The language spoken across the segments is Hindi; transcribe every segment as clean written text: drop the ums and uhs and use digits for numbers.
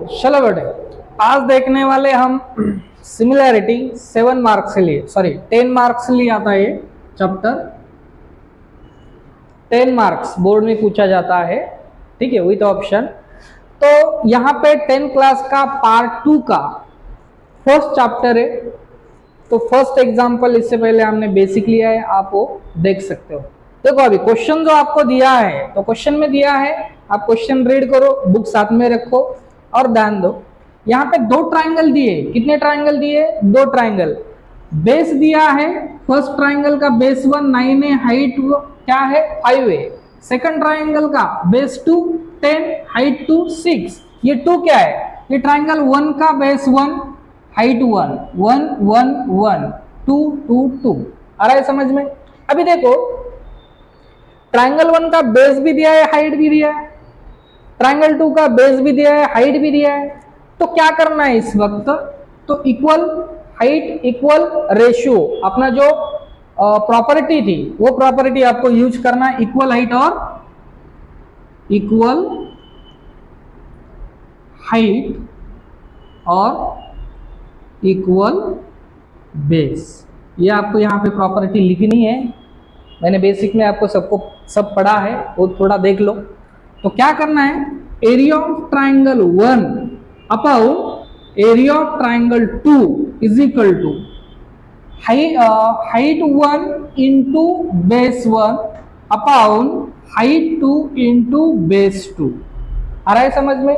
चलो बेटे, आज देखने वाले हम सिमिलैरिटी 7 मार्क्स के लिए, सॉरी 10 मार्क्स के लिए आता है ये चैप्टर। 10 मार्क्स बोर्ड में पूछा जाता है, ठीक है, विथ ऑप्शन। तो यहाँ पे 10 क्लास का पार्ट 2 का फर्स्ट चैप्टर है। तो फर्स्ट एग्जांपल इससे पहले हमने बेसिक लिया है, आप वो देख सकते हो। देखो अभी क्वेश्चन जो आपको दिया है, तो क्वेश्चन में दिया है, आप क्वेश्चन रीड करो, बुक साथ में रखो और ध्यान दो। यहाँ पे 2 ट्राइंगल दिए, कितने ट्राइंगल दिए? 2 ट्राइंगल। बेस दिया है, फर्स्ट ट्राइंगल का बेस 1 9 है, हाइट क्या है 5 है। सेकंड ट्राइंगल का बेस 2 10, हाइट 2 6। ये 2 क्या है? ये ट्राइंगल 1 का बेस 1, हाइट 1 1 1 1 2 2 2। आ रहा है समझ में? अभी देखो ट्राइंगल 1 का बेस भी दिया है, हाइट भी दिया है। ट्राइंगल 2 का बेस भी दिया है, हाइट भी दिया है। तो क्या करना है इस वक्त? तो इक्वल हाइट इक्वल रेशियो, अपना जो प्रॉपर्टी थी वो प्रॉपर्टी आपको यूज करना है, इक्वल हाइट और इक्वल हाइट और इक्वल बेस। ये आपको यहाँ पे प्रॉपर्टी लिखनी है। मैंने बेसिक में आपको सब पढ़ा है, वो थोड़ा देख लो। तो क्या करना है? Area of triangle 1 upon area of triangle 2 is equal to height 1 into base 1 upon height 2 into base 2। आ रहा है समझ में?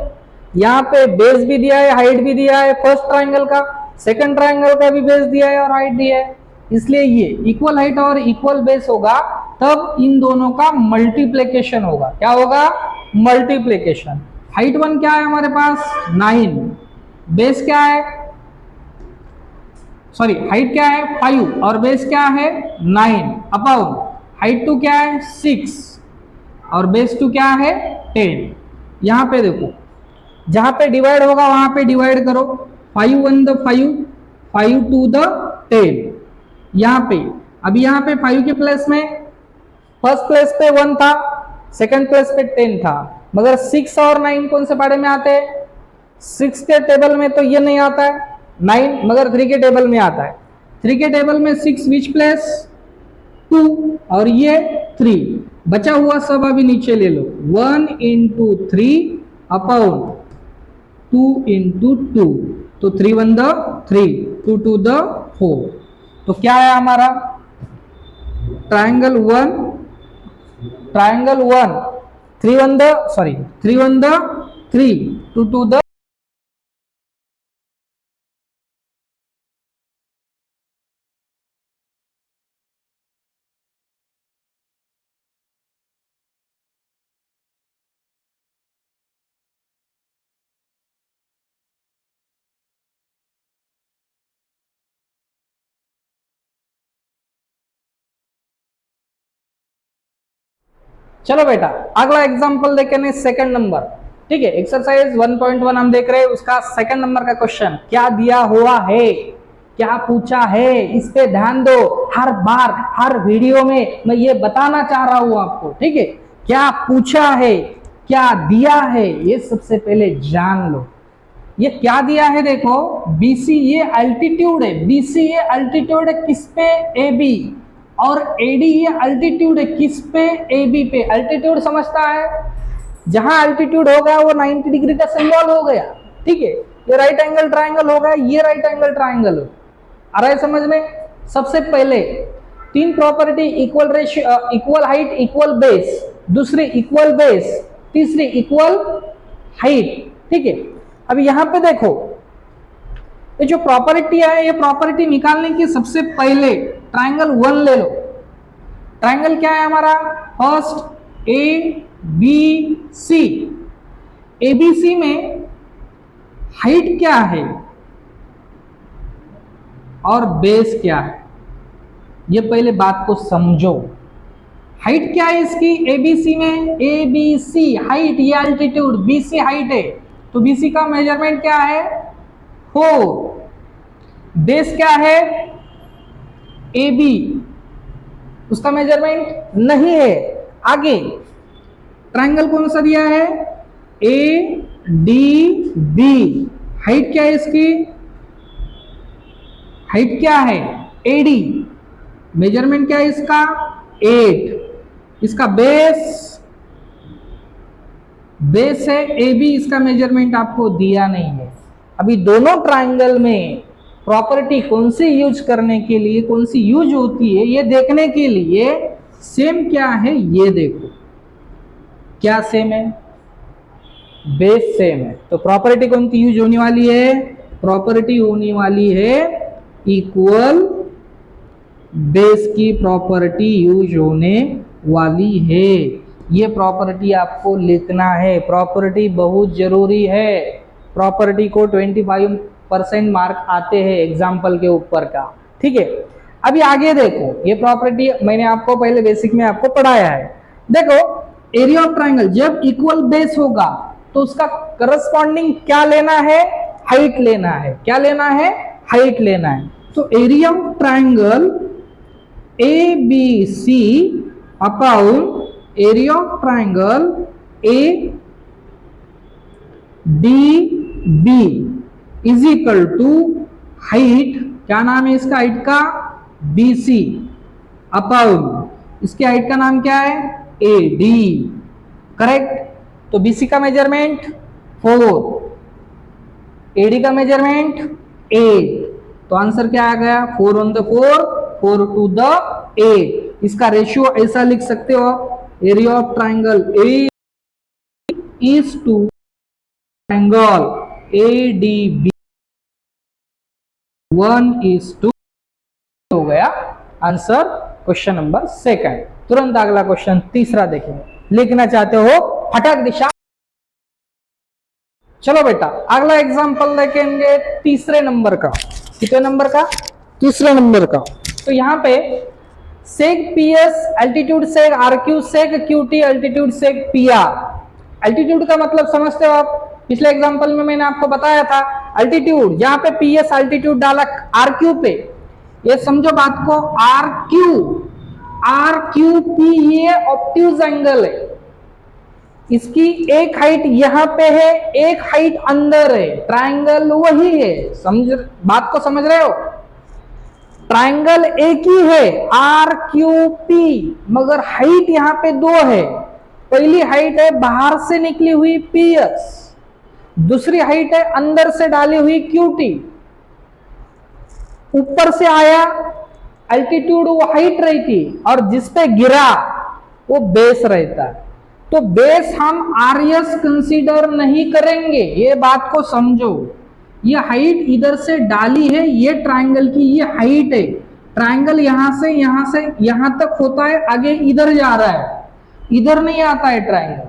यहाँ पे बेस भी दिया है, हाइट भी दिया है फर्स्ट ट्राइंगल का, सेकंड ट्राइंगल का भी बेस दिया है और हाइट दिया है। इसलिए ये इक्वल हाइट और इक्वल बेस होगा, तब इन दोनों का मल्टीप्लिकेशन होगा। क्या होगा? मल्टीप्लिकेशन। हाइट 1 क्या है हमारे पास? 9। बेस क्या है? सॉरी हाइट क्या है? 5 और बेस क्या है? 9 अपॉन हाइट 2 क्या है? 6 और बेस 2 क्या है? 10। यहां पे देखो, जहां पे डिवाइड होगा वहां पे डिवाइड करो। 5 1 द 5, 5 2 द 10। यहाँ पे अभी यहाँ पे 5 के प्लेस में फर्स्ट प्लेस पे 1 था, सेकंड प्लेस पे 10 था, मगर 6 और 9 कौन से पार्ट में आते हैं? 6 के टेबल में तो ये नहीं आता है 9, मगर 3 के टेबल में आता है। 3 के टेबल में 6 विच प्लेस? 2 और ये 3। बचा हुआ सब अभी नीचे ले लो। 1 इंटू 3 अपॉन 2 इंटू 2। तो 3 1 द 3, 2 2 द 4। तो क्या है हमारा? Triangle 1 3 1 the 3, 2 2 the. चलो बेटा अगला एग्जांपल देखेंगे, सेकंड नंबर। ठीक है, एक्सरसाइज 1.1 हम देख रहे हैं, उसका सेकंड नंबर का क्वेश्चन क्या दिया हुआ है, क्या पूछा है, इस पे ध्यान दो। हर बार हर वीडियो में मैं ये बताना चाह रहा हूं आपको, ठीक है? क्या पूछा है, क्या दिया है, ये सबसे पहले जान लो। ये क्या दिया है देखो, BC ये अल्टीट्यूड है, BC ये अल्टीट्यूड है किस पे? AB। और AD ये अल्टीट्यूड है किस पे? AB पे। अल्टीट्यूड समझता है, जहां अल्टीट्यूड होगा वो 90 डिग्री का सिंबल हो गया, ठीक है? ये राइट एंगल ट्राइंगल होगा, ये राइट एंगल ट्राइंगल हो। आ रहा है समझ में? सबसे पहले 3 property, equal ratio, equal height equal base, दूसरी इक्वल बेस, तीसरी इक्वल हाइट, ठीक है? अभी यहां पे देखो, ये जो प्रॉपर्टी है, ये प्रॉपर्टी निकालने की सबसे पहले ट्राइंगल 1 ले लो। ट्राइंगल क्या है हमारा? First ABC। ABC में हाइट क्या है और बेस क्या है, ये पहले बात को समझो। हाइट क्या है इसकी? ABC में ABC हाइट, ये अल्टीट्यूड, BC हाइट है, तो BC का मेजरमेंट क्या है? 4। बेस क्या है? AB, उसका मेजरमेंट नहीं है। आगे ट्राइंगल कौन सा दिया है? D B. हाइट क्या है इसकी, हाइट क्या है एडी। मेजरमेंट क्या है इसका 8। इसका बेस है ए बी, इसका मेजरमेंट आपको दिया नहीं है। अभी दोनों ट्राइंगल में प्रॉपर्टी कौन सी यूज करने के लिए, कौन सी यूज होती है ये देखने के लिए सेम क्या है ये देखो। क्या सेम है, बेस सेम है, तो प्रॉपर्टी कौन सी यूज होने वाली है, प्रॉपर्टी होने वाली है इक्वल बेस की प्रॉपर्टी यूज होने वाली है। ये प्रॉपर्टी आपको लिखना है, प्रॉपर्टी बहुत जरूरी है। प्रॉपर्टी को 25% मार्क आते हैं एग्जाम्पल के ऊपर का, ठीक है। अभी आगे देखो, ये प्रॉपर्टी मैंने आपको पहले बेसिक में आपको पढ़ाया है। देखो एरिया ऑफ ट्राइंगल जब इक्वल बेस होगा तो उसका करस्पॉन्डिंग क्या लेना है, हाइट लेना है। क्या लेना है, हाइट लेना है। तो area of triangle A B C upon area of triangle A D B is equal to height, क्या नाम है इसका हाइट का, बी सी अपॉन इसके हाइट का नाम क्या है, ए डी। करेक्ट। तो बीसी का मेजरमेंट 4, एडी का मेजरमेंट 8, तो आंसर क्या आ गया 4 on the 4, 4 to the 8। इसका रेशियो ऐसा लिख सकते हो, area of triangle A is to triangle A D B 1:2 हो गया आंसर क्वेश्चन नंबर 2। तुरंत अगला क्वेश्चन तीसरा देखेंगे। लिखना चाहते हो फटाक दिशा। चलो बेटा अगला एग्जांपल देखेंगे तीसरे नंबर का। कितने नंबर का, तीसरे नंबर का। तो यहाँ पे सेक पीएस एल्टीट्यूड सेक आरक्यू सेक क्यूटी एल्टीट्यूड सेक पीआर। एल्टीट्यूड का मतलब समझते हो आप, पिछले एग्जांपल में मैंने आपको बताया था एल्टीट्यूड, यहाँ पे पीएस एल्टीट्यूड डाला आरक्यू पे। ये समझो बात को, आर क्यू पी ये ऑब्ट्यूज एंगल है। इसकी एक हाइट यहां पे है, एक हाइट अंदर है, ट्राइंगल वही है। समझ बात को, समझ रहे हो, ट्राइंगल एक ही है आर क्यू पी, मगर हाइट यहां पे 2 है। पहली हाइट है बाहर से निकली हुई पीएस, दूसरी हाइट है अंदर से डाली हुई क्यूटी। ऊपर से आया एल्टीट्यूड वो हाइट रहती और जिस पे गिरा वो बेस रहता। तो बेस हम आरएस कंसीडर नहीं करेंगे, ये बात को समझो। ये हाइट इधर से डाली है, ये ट्राइंगल की ये हाइट है। ट्राइंगल यहां से यहां तक होता है, आगे इधर जा रहा है, इधर नहीं आता है ट्राइंगल।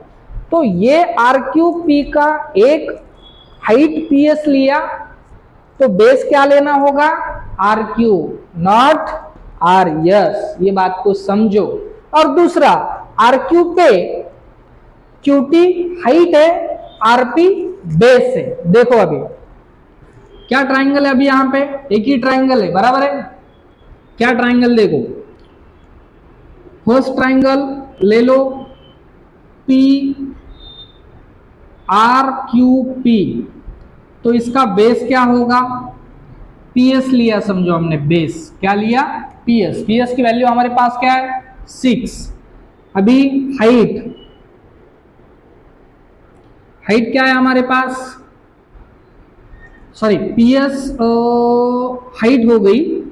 तो ये आर क्यू पी का एक हाइट पीएस लिया, तो बेस क्या लेना होगा, R Q not R S, ये बात को समझो। और दूसरा आर क्यू पे क्यूटी हाइट है, आरपी बेस है। देखो अभी क्या ट्राइंगल है, अभी यहां पे एक ही ट्राइंगल है, बराबर है। क्या ट्राइंगल देखो, फर्स्ट ट्राइंगल ले लो पी आर क्यू पी, तो इसका बेस क्या होगा, पीएस लिया, समझो हमने बेस क्या लिया, पीएस। पीएस की वैल्यू हमारे पास क्या है 6। अभी हाइट क्या है हमारे पास, सॉरी पीएस हाइट हो गई,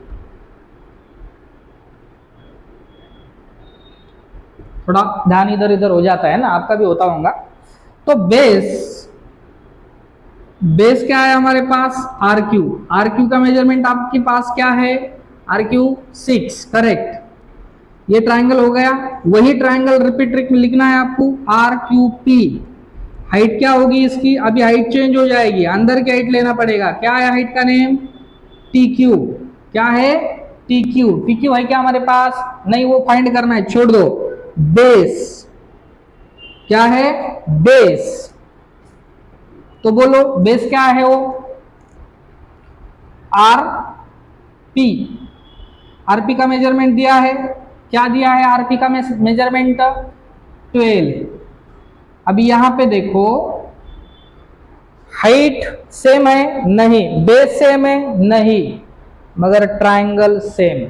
थोड़ा ध्यान इधर इधर हो जाता है ना, आपका भी होता होगा। तो बेस क्या है हमारे पास, आर क्यू का मेजरमेंट आपके पास क्या है, आर क्यू 6, करेक्ट। ये ट्राइंगल हो गया, वही ट्राइंगल रिपीट लिखना है आपको, आर क्यू पी। हाइट क्या होगी इसकी, अभी हाइट चेंज हो जाएगी, अंदर की हाइट लेना पड़ेगा। क्या है हाइट का नेम, टी क्यू। क्या है, टी क्यू है क्या हमारे पास, नहीं, वो फाइंड करना है, छोड़ दो। बेस क्या है, बेस, तो बोलो बेस क्या है, वो आर पी का मेजरमेंट दिया है, क्या दिया है, आरपी का मेजरमेंट 12। अभी यहां पे देखो हाइट सेम है नहीं, बेस सेम है नहीं, मगर ट्रायंगल सेम।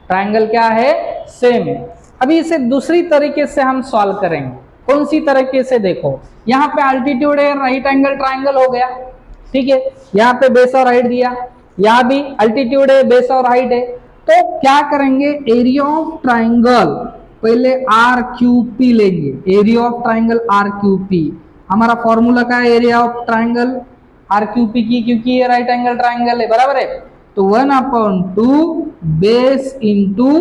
ट्रायंगल क्या है? सेम है। अभी इसे दूसरी तरीके से हम सॉल्व करेंगे। कौन सी तरीके से? देखो यहाँ पे अल्टीट्यूड है, राइट एंगल ट्रायंगल हो गया, ठीक है। यहाँ पे बेस और हाइट दिया, यहाँ भी अल्टीट्यूड है, बेस और हाइट है। तो क्या करेंगे? एरिया ऑफ ट्रायंगल पहले आर क्यू पी लेंगे। Area of triangle R Q P, हमारा फॉर्मूला का है area of triangle R Q P की, क्योंकि ये राइट एंगल ट्रायंगल है, बराबर है। तो 1/2 बेस इंटू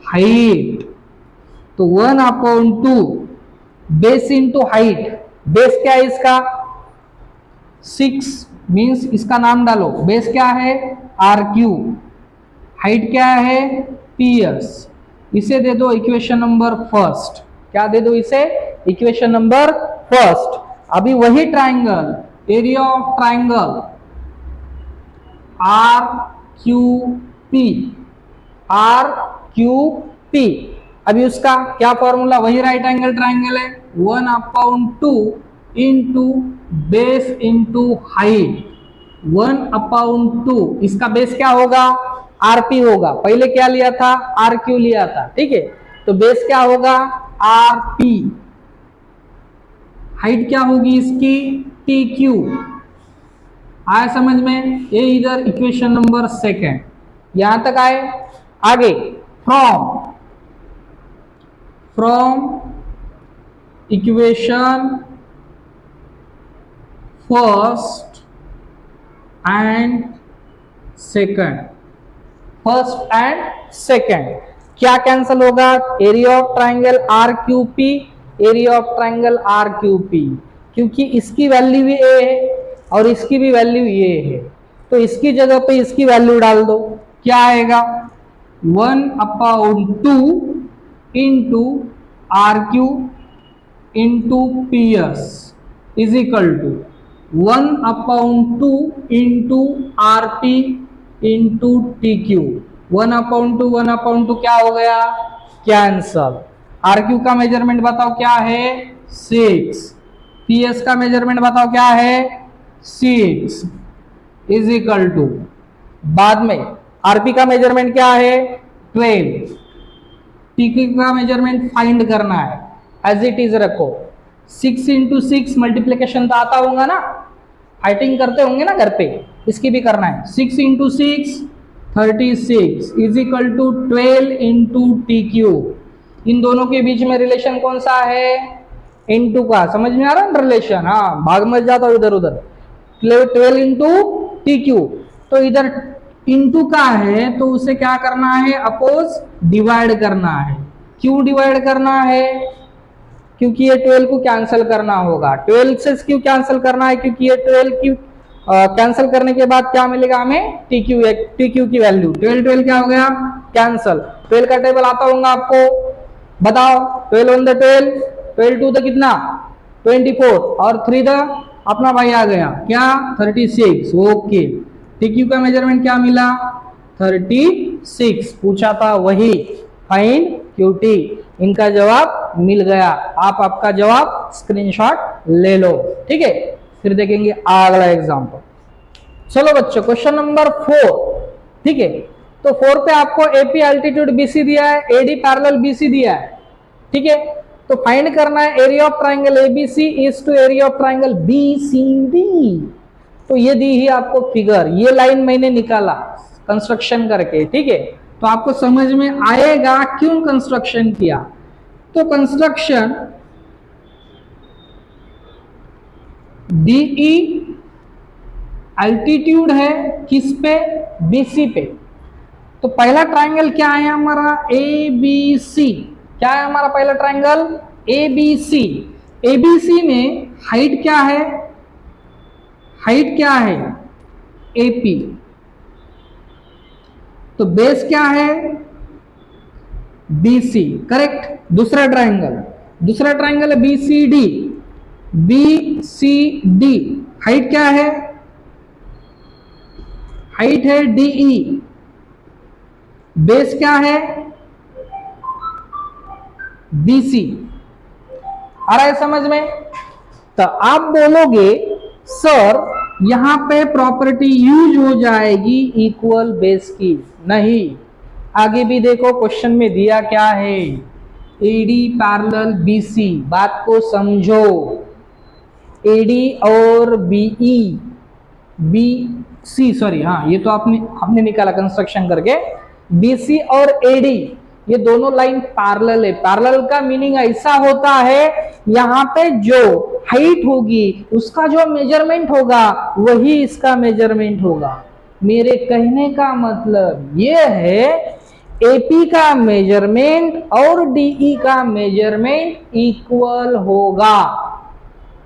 हाइट, तो 1/2 बेस इंटू हाइट। बेस क्या है इसका? 6 मीन्स इसका नाम डालो। बेस क्या है? Are Q. हाइट क्या है? पीएस। इसे दे दो इक्वेशन नंबर फर्स्ट। क्या दे दो इसे? Equation number first. अभी वही triangle, area of triangle R Q P, R Q P. अभी उसका क्या फॉर्मूला? वही राइट एंगल ट्राइंगल है, 1/2 इंटू बेस इंटू हाइट। 1/2, इसका बेस क्या होगा? आरपी होगा। पहले क्या लिया था? आर क्यू लिया था, ठीक है। तो बेस क्या होगा? आरपी। हाइट क्या होगी इसकी? T Q. आया समझ में? ये इधर इक्वेशन नंबर सेकेंड, यहां तक आए। आगे from equation first and second, first and second क्या कैंसल होगा? Area of triangle R Q P, area of triangle R Q P, क्योंकि इसकी वैल्यू भी ए है और इसकी भी वैल्यू ये है, तो इसकी जगह पे इसकी वैल्यू डाल दो। क्या आएगा? 1/2 into R Q into P S is equal to 1/2 into R P into T Q. 1/2 क्या हो गया? कैंसल। आर क्यू का मेजरमेंट बताओ क्या है? 6। पी एस का मेजरमेंट बताओ क्या है? 6 इज इक्वल टू, बाद में आरपी का मेजरमेंट क्या है? 12। टीक्यू का मेजरमेंट फाइंड करना है, एज इट इज रखो। 6 इंटू 6 मल्टीप्लीकेशन तो आता होगा ना, फाइटिंग करते होंगे ना घर पे, इसकी भी करना है। 6 into 6 36 is equal to 12 into T Q. इन दोनों के बीच में रिलेशन कौन सा है? इंटू का। समझ में आ रहा है रिलेशन? हाँ, भाग मत जाता इधर उधर। 12 इंटू टी क्यू, तो इधर इंटू का है तो उसे क्या करना है? अपोज डिवाइड करना है। क्यों डिवाइड करना है? क्योंकि ये 12 को कैंसिल करना होगा। 12 से क्यों कैंसिल करना है? क्योंकि ये 12 की कैंसिल करने के बाद क्या मिलेगा हमें? टी क्यू की वैल्यू। 12 क्या हो गया? कैंसल। 12 का टेबल आता होगा आपको, बताओ। 12 on the 12, 12 2 द कितना? 24 और 3 द अपना भाई आ गया क्या? 36। ओके, टी क्यू का मेजरमेंट क्या मिला? 36 पूछा था वही। फाइंड क्यू टी, इनका जवाब मिल गया। आप आपका जवाब स्क्रीनशॉट ले लो, ठीक है। फिर देखेंगे अगला एग्जांपल। चलो बच्चों, क्वेश्चन नंबर 4, ठीक है। तो 4 पे आपको एपी एल्टीट्यूड बीसी दिया है, एडी पैरेलल बीसी दिया है, ठीक है। तो फाइंड करना है area of triangle ABC is to area of triangle BCD. तो ये दी ही आपको फिगर, ये लाइन मैंने निकाला कंस्ट्रक्शन करके, ठीक है। तो आपको समझ में आएगा क्यों कंस्ट्रक्शन किया। तो कंस्ट्रक्शन डीई एल्टीट्यूड है किस पे? बीसी पे। तो पहला ट्राइंगल क्या है हमारा? एबीसी। क्या है हमारा पहला ट्राइंगल? एबीसी। एबीसी में हाइट क्या है? हाइट क्या है? एपी। तो बेस क्या है? BC, correct. दूसरा ट्राइंगल है बीसीडी। बीसीडी हाइट क्या है? हाइट है डीई। बेस क्या है? बीसी। आ रहा है समझ में? तो आप बोलोगे सर यहां पे प्रॉपर्टी यूज हो जाएगी इक्वल बेस की, नहीं, आगे भी देखो क्वेश्चन में दिया क्या है, एडी पैरेलल बीसी, बात को समझो, एडी और बीई, बी सी सॉरी, हाँ ये तो हमने निकाला कंस्ट्रक्शन करके, बीसी और एडी ये दोनों लाइन पैरेलल है। पैरेलल का मीनिंग ऐसा होता है यहाँ पे जो हाइट होगी उसका जो मेजरमेंट होगा वही इसका मेजरमेंट होगा। मेरे कहने का मतलब ये है एपी का मेजरमेंट और डीई का मेजरमेंट इक्वल होगा।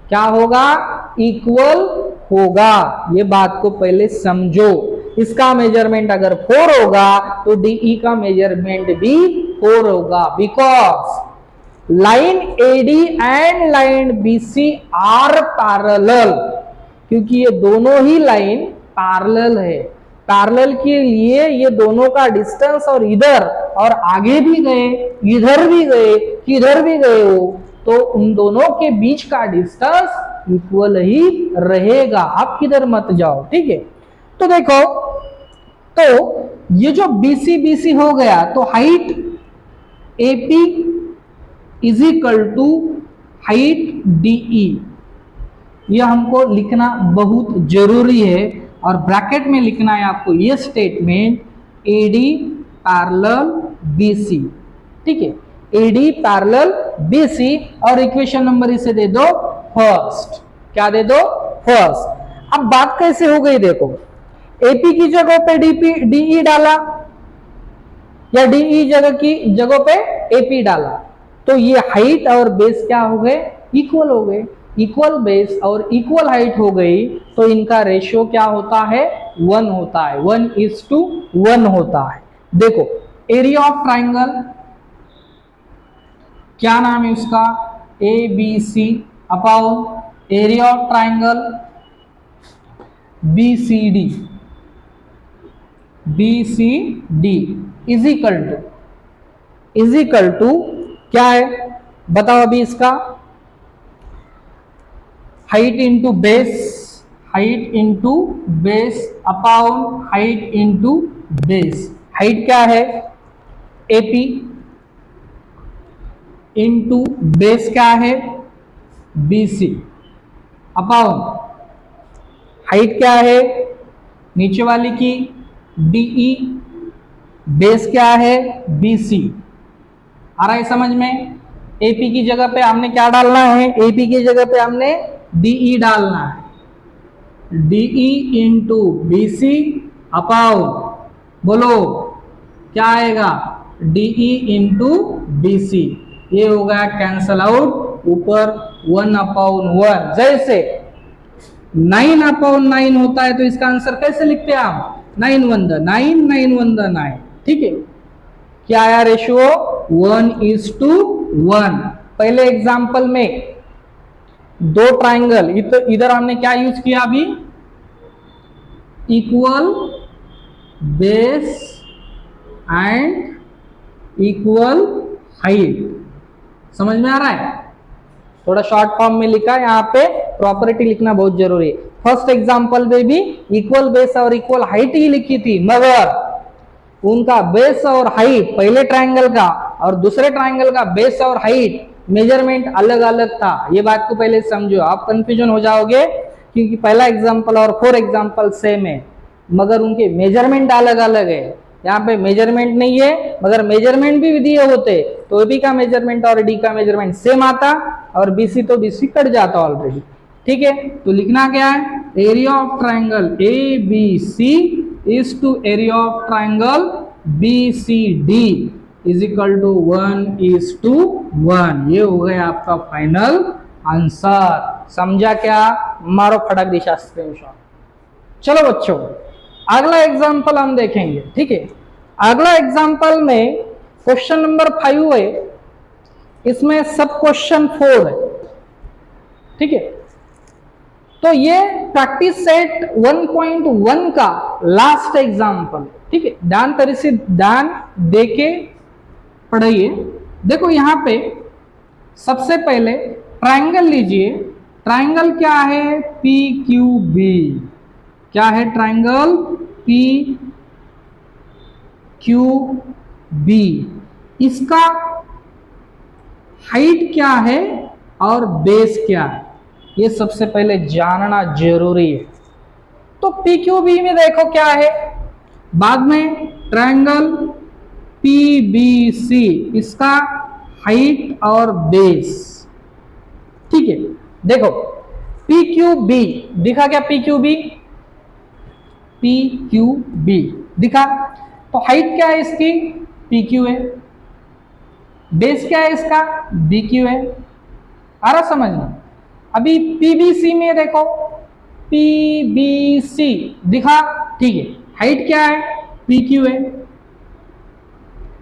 क्या होगा? इक्वल होगा। ये बात को पहले समझो। इसका मेजरमेंट अगर 4 होगा तो डीई का मेजरमेंट भी 4 होगा, because line AD and line BC are parallel, क्योंकि ये दोनों ही लाइन पैरेलल है। पैरेलल के लिए ये दोनों का डिस्टेंस और इधर और आगे भी गए, इधर भी गए, किधर भी गए हो, तो उन दोनों के बीच का डिस्टेंस इक्वल ही रहेगा। आप किधर मत जाओ, ठीक है। तो देखो, तो ये जो बीसी बीसी हो गया तो height AP is equal to height DE, ये हमको लिखना बहुत जरूरी है और ब्रैकेट में लिखना है आपको ये स्टेटमेंट, एडी पैरेलल बीसी, ठीक है, एडी पैरेलल बीसी, और इक्वेशन नंबर इसे दे दो फर्स्ट। क्या दे दो? फर्स्ट। अब बात कैसे हो गई देखो, एपी की जगह पे डीई डाला या डीई जगह पे एपी डाला, तो ये हाइट और बेस क्या हो गए? इक्वल हो गए। इक्वल बेस और इक्वल हाइट हो गई तो इनका रेशियो क्या होता है? 1 होता है, 1:1 होता है। देखो एरिया ऑफ ट्राइंगल क्या नाम है उसका? A B C upon area of triangle B C D is equal to क्या है बताओ अभी इसका? Height into base upon height into base. Height क्या है? एपी इंटू बेस क्या है? बीसी अपॉन हाइट क्या है नीचे वाली की? डीई, बेस क्या है? बीसी। आ रहा है समझ में? एपी की जगह पे हमने क्या डालना है? एपी की जगह पे हमने डीई डालना है, डीई इंटू बीसी अपॉन, बोलो क्या आएगा? DE into BC. ये हो गया कैंसल आउट, ऊपर 1/1। जैसे 9/9 होता है तो इसका आंसर कैसे लिखते हैं आप? 9 1 9, 9 1 9, ठीक है। क्या आया रेशियो? 1:1। पहले एग्जांपल में दो ट्राइंगल, इधर हमने क्या यूज किया अभी? Equal base and equal height. समझ में आ रहा है? थोड़ा शॉर्ट फॉर्म में लिखा है, यहाँ पे प्रॉपर्टी लिखना बहुत जरूरी है। फर्स्ट एग्जांपल में भी इक्वल बेस और इक्वल हाइट ही लिखी थी, मगर उनका बेस और हाइट, पहले ट्रायंगल का और दूसरे ट्रायंगल का बेस और हाइट मेजरमेंट अलग अलग था। ये बात को पहले समझो, आप कंफ्यूजन हो जाओगे, क्योंकि पहला एग्जांपल और 4 एग्जांपल सेम है मगर उनके मेजरमेंट अलग अलग है। यहाँ पे मेजरमेंट नहीं है मगर मेजरमेंट भी दिए होते तो बी का मेजरमेंट और डी का मेजरमेंट सेम आता और बीसी तो बीसी कट जाता ऑलरेडी, ठीक है। तो लिखना क्या है? Area of triangle A B C is to area of triangle B C D is equal to 1:1। ये हो गया आपका फाइनल आंसर। समझा क्या? मारो फटाक दिशा स्क्रीनशॉट। चलो बच्चों, अगला एग्जाम्पल हम देखेंगे, ठीक है। अगला एग्जाम्पल में क्वेश्चन नंबर 5 है, इसमें सब क्वेश्चन 4 है, ठीक है। तो ये प्रैक्टिस सेट 1.1 का लास्ट एग्जाम्पल, ठीक है। ध्यान देके पढ़िए। देखो यहाँ पे सबसे पहले ट्रायंगल लीजिए ट्राइंगल क्या है? P Q B. क्या है ट्राइंगल? P Q B. इसका हाइट क्या है और बेस क्या है, ये सबसे पहले जानना जरूरी है। तो पी क्यू बी में देखो क्या है, बाद में ट्रायंगल पी बी सी, इसका हाइट और बेस। ठीक है, देखो पी क्यू बी दिखा क्या? P Q B, P Q B दिखा। तो हाइट क्या है इसकी? पी क्यू है। बेस क्या है इसका? बी क्यू है। आ रहा समझ में? अभी पीबीसी में देखो, पीबीसी दिखा, ठीक है। हाइट क्या है? पी क्यू है,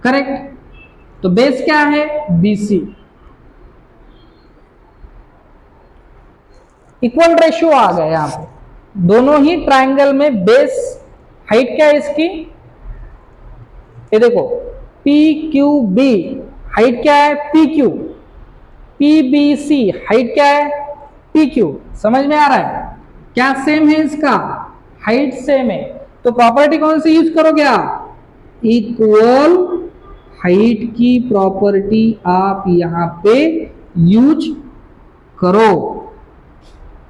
करेक्ट। तो बेस क्या है? बीसी। इक्वल रेशियो आ गया यहां पे, दोनों ही ट्रायंगल में बेस हाइट क्या है इसकी? ये देखो पी क्यू बी हाइट क्या है? P Q. पीबीसी हाइट क्या है? P Q. समझ में आ रहा है? क्या सेम है इसका? हाइट सेम है। तो प्रॉपर्टी कौन सी यूज करोगे आप? इक्वल हाइट की प्रॉपर्टी आप यहां पे यूज करो।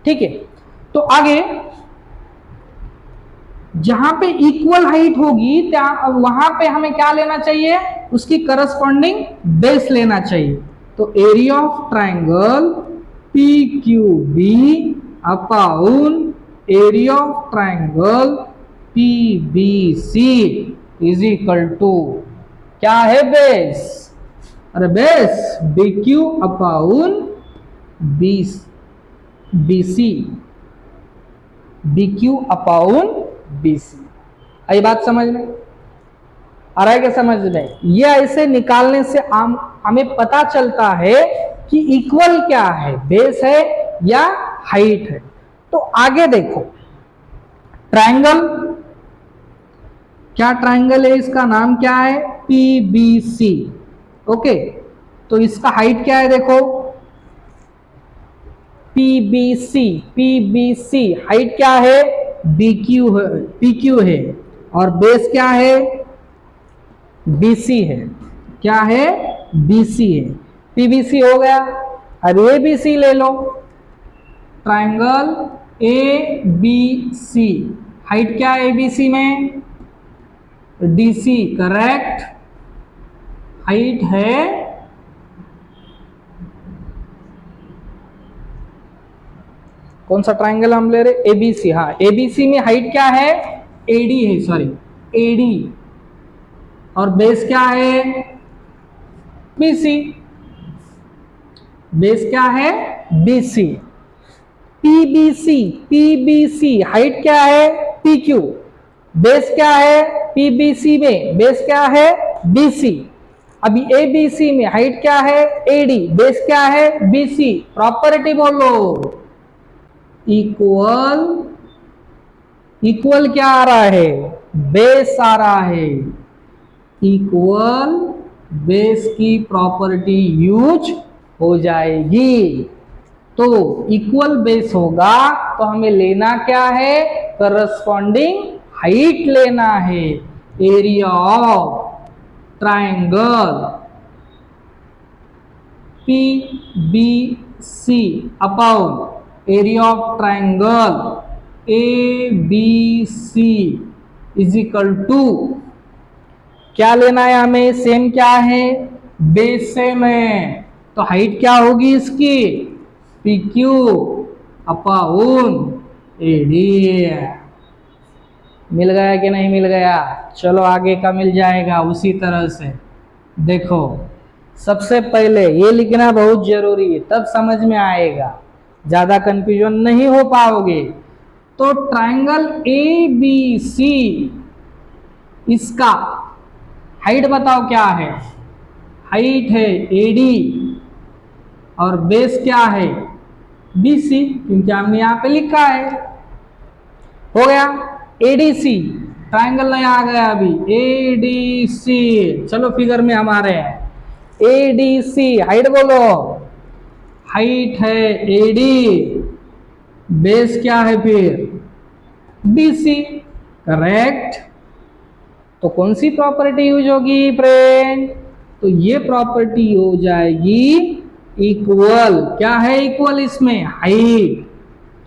ठीक है, तो आगे जहां पे इक्वल हाइट होगी वहां पे हमें क्या लेना चाहिए? उसकी करस्पॉन्डिंग बेस लेना चाहिए। तो area of triangle P Q B upon area of triangle P B C is equal to क्या है? बेस। अरे base B Q upon B C, B Q upon B C. आई बात समझ में आ रहा है? क्या समझ में? ये ऐसे निकालने से हमें पता चलता है कि इक्वल क्या है, बेस है या हाइट है। तो आगे देखो ट्रायंगल, क्या ट्रायंगल है? इसका नाम क्या है? पीबीसी। ओके, तो इसका हाइट क्या है? देखो पीबीसी, पीबीसी हाइट क्या है? बीक्यू है, पीक्यू है। और बेस क्या है? बीसी है। क्या है? बीसी है। पीबीसी हो गया। अब ए बी सी ले लो, triangle A B C. Height क्या है ए बी सी में? DC, correct. हाइट है कौन सा ट्रायंगल हम ले रहे? एबीसी। हाँ, एबीसी में हाइट क्या है? एडी है, सॉरी एडी। और बेस क्या है? बीसी। बेस क्या है? बीसी। पीबीसी, पीबीसी हाइट क्या है? पीक्यू। बेस क्या है? पीबीसी में बेस क्या है? बीसी। अभी एबीसी में हाइट क्या है? एडी। बेस क्या है? बीसी। प्रॉपर्टी बोलो। इक्वल, इक्वल क्या आ रहा है? बेस आ रहा है। इक्वल बेस की प्रॉपर्टी यूज हो जाएगी। तो इक्वल बेस होगा तो हमें लेना क्या है? करस्पॉन्डिंग हाइट लेना है। Area of triangle P B C upon area of triangle A B C is equal to क्या लेना है हमें? सेम क्या है? बेस सेम है। तो हाइट क्या होगी इसकी? P Q upon AD. मिल गया कि नहीं मिल गया? चलो आगे का मिल जाएगा उसी तरह से। देखो सबसे पहले ये लिखना बहुत जरूरी है, तब समझ में आएगा, ज्यादा कंफ्यूजन नहीं हो पाओगे। तो ट्रायंगल ए बी सी, इसका हाइट बताओ क्या है? हाइट है एडी और बेस क्या है? बीसी, क्योंकि हमने यहां पे लिखा है। हो गया। एडीसी ट्रायंगल नहीं आ गया अभी। एडीसी, चलो फिगर में हमारे हैं। एडीसी हाइट बोलो। हाइट है एडी, बेस क्या है फिर बीसी, करेक्ट। तो कौन सी प्रॉपर्टी यूज होगी फ्रेंड? तो ये प्रॉपर्टी हो जाएगी इक्वल। क्या है इक्वल इसमें? हाइट।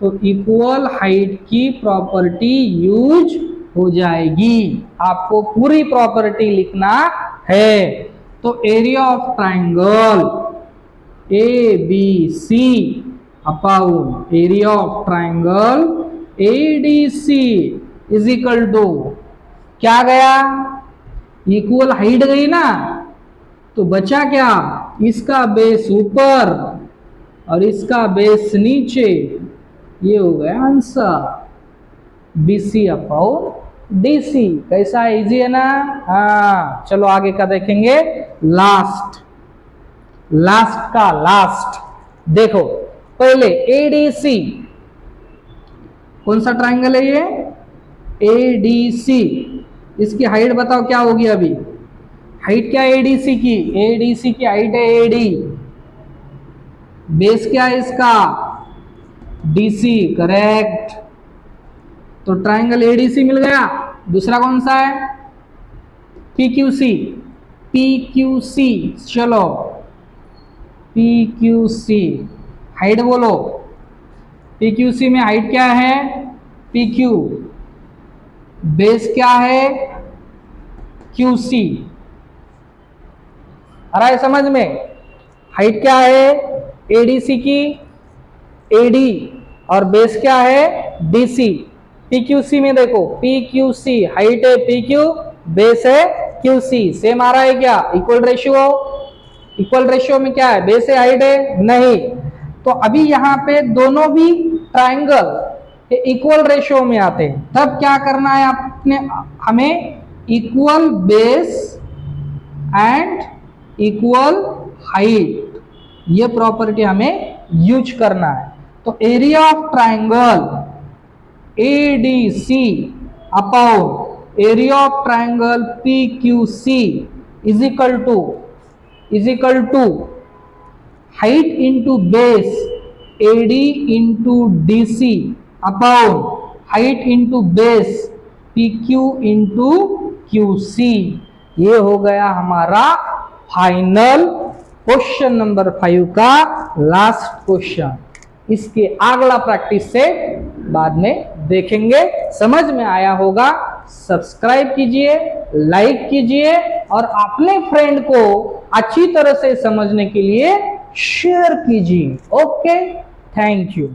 तो इक्वल हाइट की प्रॉपर्टी यूज हो जाएगी। आपको पूरी प्रॉपर्टी लिखना है। तो area of triangle A B C upon area of triangle ADC is equal to क्या गया? इक्वल हाइट गई ना, तो बचा क्या? इसका बेस ऊपर और इसका बेस नीचे। ये हो गया आंसर, बीसी अपॉन डीसी। कैसा इजी है ना? हाँ, चलो आगे का देखेंगे। लास्ट का लास्ट देखो, पहले एडीसी कौन सा ट्राइंगल है ये? एडीसी। इसकी हाइट बताओ क्या होगी अभी? हाइट क्या है एडीसी की? एडीसी की हाइट है एडी। बेस क्या है इसका? DC, correct. तो ट्राइंगल एडीसी मिल गया। दूसरा कौन सा है? पीक्यूसी। पीक्यूसी, चलो पीक्यूसी हाइट बोलो। पीक्यूसी में हाइट क्या है? पीक्यू। बेस क्या है? क्यूसी। आ रहा है समझ में? हाइट क्या है एडीसी की? एडी। और बेस क्या है? डीसी। पीक्यूसी में देखो, पीक्यूसी हाइट है पीक्यू, बेस है क्यूसी। सेम आ रहा है क्या? Equal ratio. इक्वल रेशियो में क्या है? बेस है हाइट है? नहीं। तो अभी यहाँ पे दोनों भी ट्राइंगल इक्वल रेशियो में आते हैं। तब क्या करना है आपने? हमें equal base and equal height, ये प्रॉपर्टी हमें यूज करना है। तो area of triangle ADC upon area of triangle PQC is equal to height into base AD into DC upon height into base PQ into QC. ये हो गया हमारा फाइनल क्वेश्चन नंबर 5 का लास्ट क्वेश्चन। इसके अगला प्रैक्टिस से बाद में देखेंगे। समझ में आया होगा? सब्सक्राइब कीजिए, लाइक कीजिए और अपने फ्रेंड को अच्छी तरह से समझने के लिए शेयर कीजिए। Okay, thank you.